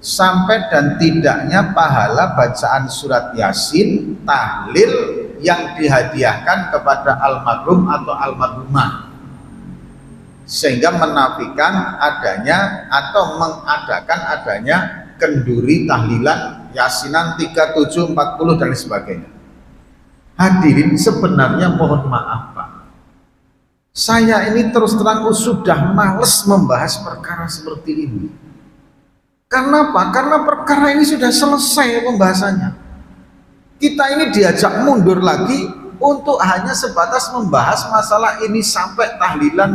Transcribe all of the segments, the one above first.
sampai dan tidaknya pahala bacaan surat Yasin, tahlil yang dihadiahkan kepada almarhum atau almarhumah, sehingga menafikan adanya atau mengadakan adanya kenduri tahlilan, yasinan 37, 40 dan sebagainya. Hadirin, sebenarnya mohon maaf Pak, saya ini terus terang sudah males membahas perkara seperti ini. Karena apa? Karena perkara ini sudah selesai pembahasannya. Kita ini diajak mundur lagi untuk hanya sebatas membahas masalah ini sampai tahlilan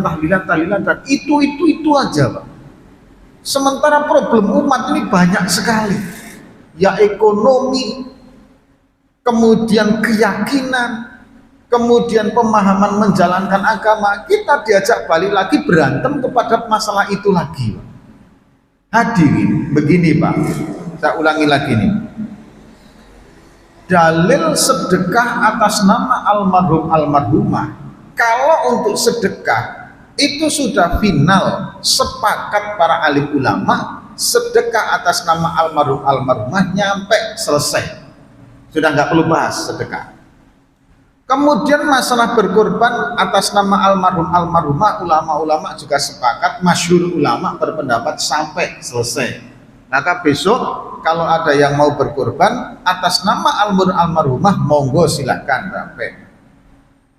dan itu aja Pak. Sementara problem umat ini banyak sekali, ya ekonomi, kemudian keyakinan, kemudian pemahaman menjalankan agama. Kita diajak balik lagi berantem kepada masalah itu lagi Pak. Hadirin, begini Pak, saya ulangi lagi nih. Dalil sedekah atas nama almarhum almarhumah, kalau untuk sedekah itu sudah final, sepakat para alim ulama, sedekah atas nama almarhum almarhumah nyampe selesai, sudah nggak perlu bahas sedekah. Kemudian masalah berkorban atas nama almarhum almarhumah, ulama-ulama juga sepakat, masyhur ulama berpendapat sampai selesai. Maka besok kalau ada yang mau berkorban atas nama almarhum almarhumah, monggo silahkan rapi.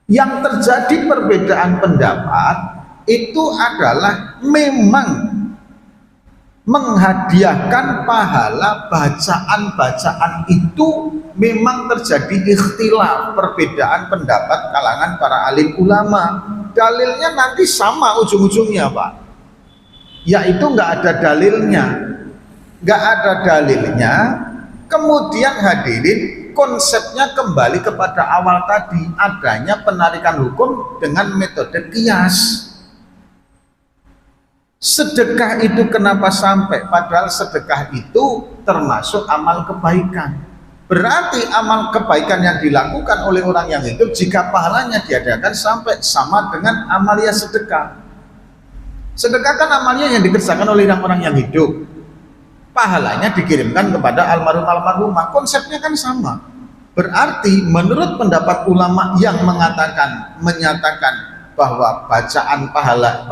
Yang terjadi perbedaan pendapat itu adalah memang menghadiahkan pahala bacaan-bacaan itu memang terjadi ikhtilaf, perbedaan pendapat kalangan para alim ulama. Dalilnya nanti sama ujung-ujungnya Pak, yaitu nggak ada dalilnya. Kemudian hadirin, konsepnya kembali kepada awal tadi, adanya penarikan hukum dengan metode qiyas. Sedekah itu kenapa sampai? Padahal sedekah itu termasuk amal kebaikan. Berarti amal kebaikan yang dilakukan oleh orang yang hidup, jika pahalanya diadakan sampai sama dengan amalia sedekah. Sedekah kan amalia yang dikerjakan oleh orang yang hidup, pahalanya dikirimkan kepada almarhum almarhumah, konsepnya kan sama. Berarti menurut pendapat ulama yang menyatakan bahwa bacaan pahala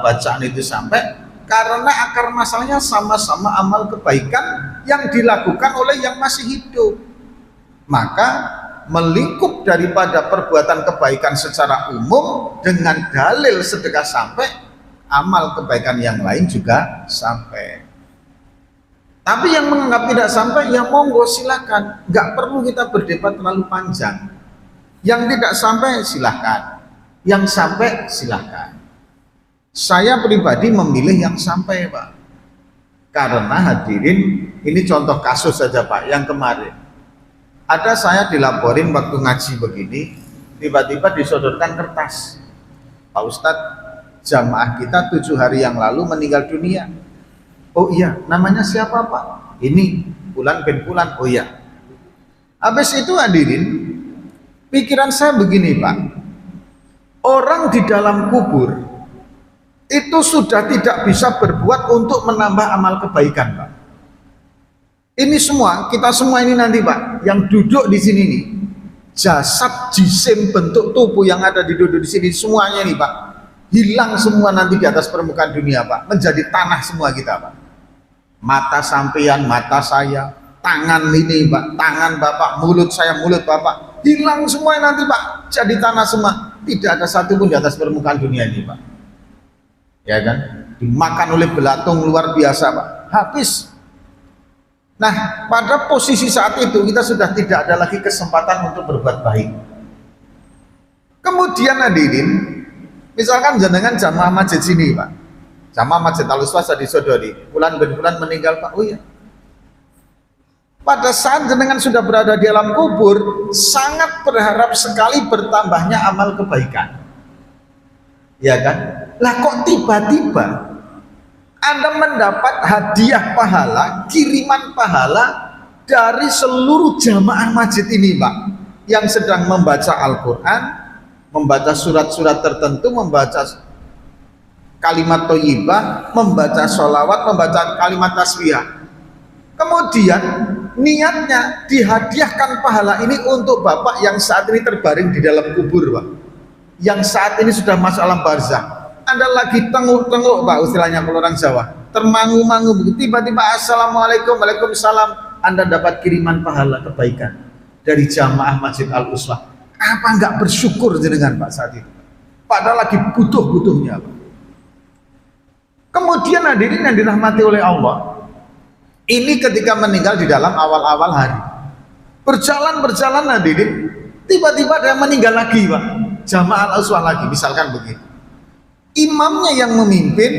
bacaan itu sampai karena akar masalahnya sama-sama amal kebaikan yang dilakukan oleh yang masih hidup, maka melingkup daripada perbuatan kebaikan secara umum dengan dalil sedekah sampai, amal kebaikan yang lain juga sampai. Tapi yang menganggap tidak sampai, ya monggo silakan, nggak perlu kita berdebat terlalu panjang. Yang tidak sampai silahkan, yang sampai silahkan. Saya pribadi memilih yang sampai Pak, karena hadirin, ini contoh kasus saja Pak, yang kemarin ada saya dilaporin waktu ngaji begini, tiba-tiba disodorkan kertas, Pak Ustadz, jamaah kita 7 hari yang lalu meninggal dunia. Oh iya, namanya siapa Pak? Ini Fulan bin Fulan. Oh iya. Habis itu hadirin, pikiran saya begini Pak, orang di dalam kubur itu sudah tidak bisa berbuat untuk menambah amal kebaikan Pak. Ini semua, kita semua ini nanti Pak, yang duduk di sini nih, jasad, jisim, bentuk tubuh yang ada di duduk di sini semuanya nih Pak, hilang semua nanti di atas permukaan dunia Pak, menjadi tanah semua kita Pak. Mata sampean, mata saya, tangan ini Pak, tangan Bapak, mulut saya, mulut Bapak, hilang semua nanti Pak, jadi tanah semua. Tidak ada satupun di atas permukaan dunia ini Pak, ya kan, dimakan oleh belatung luar biasa Pak, habis. Nah, pada posisi saat itu kita sudah tidak ada lagi kesempatan untuk berbuat baik. Kemudian hadirin, misalkan jenengan jamaah masjid sini Pak, jamaah masjid Al-Uswasa disodori, Fulan bin Fulan meninggal Pak. Oh iya, pada saat jenengan sudah berada di alam kubur, sangat berharap sekali bertambahnya amal kebaikan, ya kan? Lah kok tiba-tiba Anda mendapat hadiah pahala, kiriman pahala dari seluruh jamaah masjid ini Pak, yang sedang membaca Al-Quran, membaca surat-surat tertentu, membaca kalimat thayyibah, membaca sholawat, membaca kalimat tasbihah. Kemudian niatnya dihadiahkan pahala ini untuk bapak yang saat ini terbaring di dalam kubur, Pak. Yang saat ini sudah masuk alam barzah. Anda lagi tenguk-tenguk, Pak, istilahnya kalau orang Jawa. Termangu-mangu begitu, tiba-tiba assalamualaikum, waalaikumsalam. Anda dapat kiriman pahala kebaikan dari jamaah Masjid Al-Uswah. Apa enggak bersyukur dengan Pak saat itu? Padahal lagi butuh-butuhnya, Pak. Kemudian hadirin yang dirahmati oleh Allah, ini ketika meninggal di dalam awal-awal hari. Berjalan hadirin, tiba-tiba ada yang meninggal lagi, Pak. Jamaah Al-Uswah lagi, misalkan begitu. Imamnya yang memimpin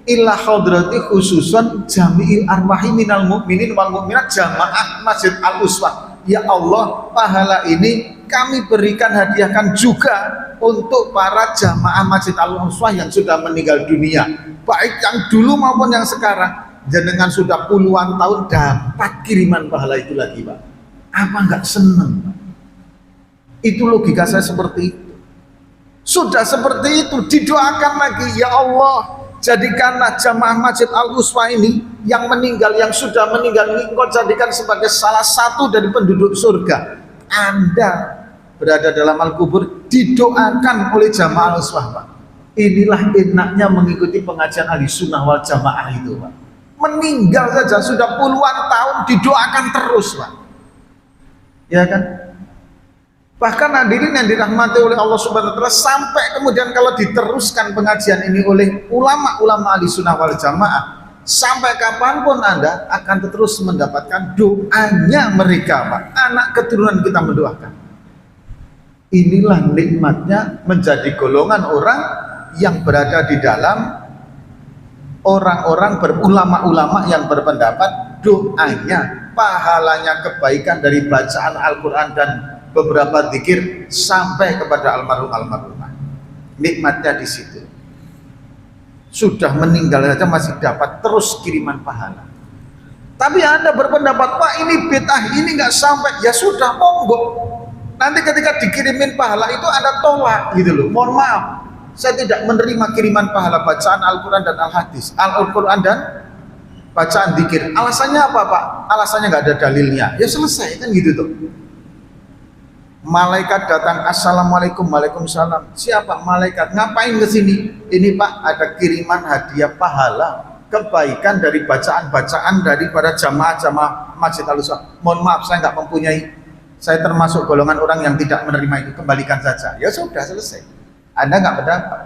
ila hadrati khususan jami'il arwahi minal mu'minin wal mu'minat jamaah Masjid Al-Uswah. Ya Allah, pahala ini kami berikan hadiahkan juga untuk para jamaah Masjid Al-Uswah yang sudah meninggal dunia, baik yang dulu maupun yang sekarang. Jenengan sudah puluhan tahun dapat kiriman pahala itu lagi, Pak. Apa enggak seneng, Pak? Itu logika saya seperti itu. Sudah seperti itu didoakan lagi, ya Allah, jadikanlah jamaah Masjid Al-Uswah ini yang meninggal, yang sudah meninggal ini Engkau jadikan sebagai salah satu dari penduduk surga. Anda berada dalam al-kubur didoakan oleh jamaah Al-Uswah, Pak. Inilah enaknya mengikuti pengajian ahli sunnah wal jamaah itu, Pak. Meninggal saja sudah puluhan tahun didoakan terus, Pak. Ya kan? Bahkan hadirin yang dirahmati oleh Allah Subhanahu wa taala, sampai kemudian kalau diteruskan pengajian ini oleh ulama-ulama ahli sunnah wal jamaah, sampai kapanpun Anda akan terus mendapatkan doanya mereka, Pak. Anak keturunan kita mendoakan. Inilah nikmatnya menjadi golongan orang yang berada di dalam orang-orang berulama-ulama yang berpendapat doanya, pahalanya, kebaikan dari bacaan Al-Quran dan beberapa zikir sampai kepada almarhumah. Nikmatnya di situ. Sudah meninggal saja masih dapat terus kiriman pahala. Tapi Anda berpendapat, Pak, ini bid'ah, ini nggak sampai. Ya sudah, monggo. Nanti ketika dikirimin pahala itu Anda tolak gitu loh. Mohon maaf, saya tidak menerima kiriman pahala bacaan Al-Quran dan Al-Hadis, Al-Quran dan bacaan zikir. Alasannya apa, Pak? Alasannya nggak ada dalilnya. Ya selesai, kan gitu tuh. Malaikat datang, assalamualaikum, waalaikumsalam. Siapa malaikat? Ngapain ke sini? Ini, Pak, ada kiriman hadiah pahala kebaikan dari bacaan-bacaan daripada jamaah-jamaah Masjid Al-Uswah. Mohon maaf, saya nggak mempunyai. Saya termasuk golongan orang yang tidak menerima itu. Kembalikan saja. Ya sudah, selesai. Anda nggak mendapat.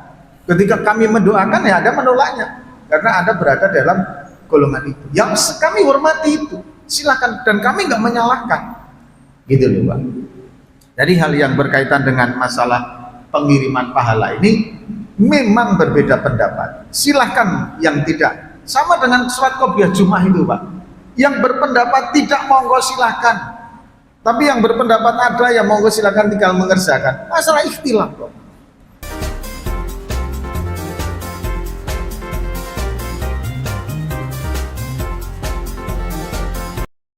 Ketika kami mendoakan, ya Anda menolaknya karena Anda berada dalam golongan itu. Yang kami hormati itu, silakan, dan kami nggak menyalahkan, gitu loh, Pak. Jadi hal yang berkaitan dengan masalah pengiriman pahala ini memang berbeda pendapat. Silahkan yang tidak, sama dengan sholat qobliyah Jumat itu, Pak. Yang berpendapat tidak, monggo silahkan. Tapi yang berpendapat ada yang monggo silahkan tinggal mengerjakan. Masalah ikhtilaf kok.